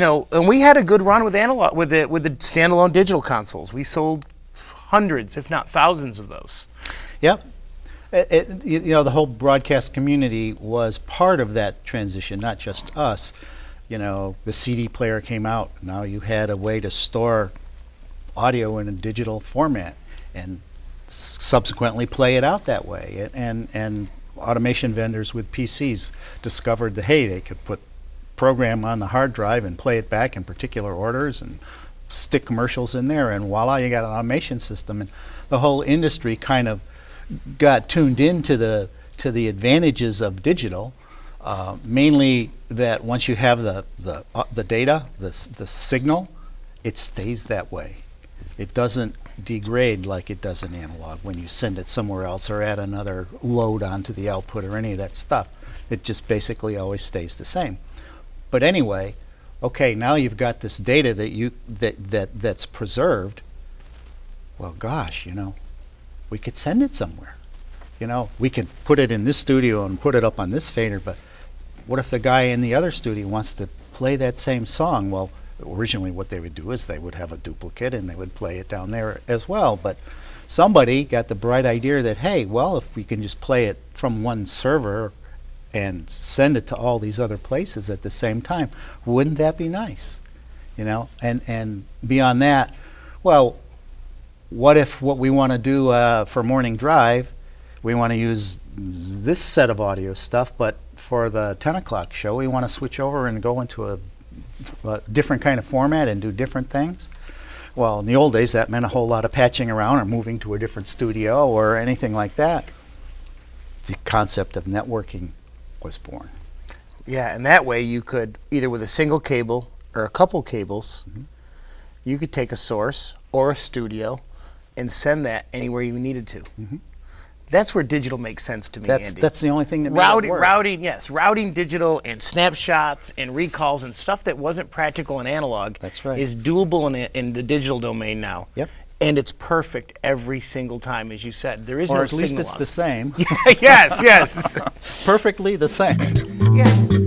and we had a good run with analog with the standalone digital consoles. We sold hundreds, if not thousands, of those. Yep. The whole broadcast community was part of that transition, not just us. The CD player came out. Now you had a way to store audio in a digital format and subsequently play it out that way. And automation vendors with PCs discovered that, hey, they could put program on the hard drive and play it back in particular orders and stick commercials in there, and voila, you got an automation system. And the whole industry kind of got tuned into the advantages of digital, mainly that once you have the data, the signal, it stays that way. It doesn't degrade like it does in analog when you send it somewhere else or add another load onto the output or any of that stuff. It just basically always stays the same. But anyway, okay, now you've got this data that's preserved. Well, gosh, we could send it somewhere. We could put it in this studio and put it up on this fader, but what if the guy in the other studio wants to play that same song? Well, originally what they would do is they would have a duplicate and they would play it down there as well. But somebody got the bright idea that, hey, well, if we can just play it from one server and send it to all these other places at the same time, wouldn't that be nice? And beyond that, well, what if what we want to do for morning drive, we want to use this set of audio stuff, but for the 10 o'clock show, we want to switch over and go into a different kind of format and do different things? Well, in the old days, that meant a whole lot of patching around or moving to a different studio or anything like that. The concept of networking was born. Yeah, and that way you could, either with a single cable or a couple cables, you could take a source or a studio and send that anywhere you needed to. That's where digital makes sense to me, Andy. That's the only thing that made it work. Routing digital and snapshots and recalls and stuff that wasn't practical in analog. That's right. Is doable in the digital domain now. Yep. And it's perfect every single time, as you said. There is no signal loss. Or at least it's the same. Yes. Perfectly the same. Yeah.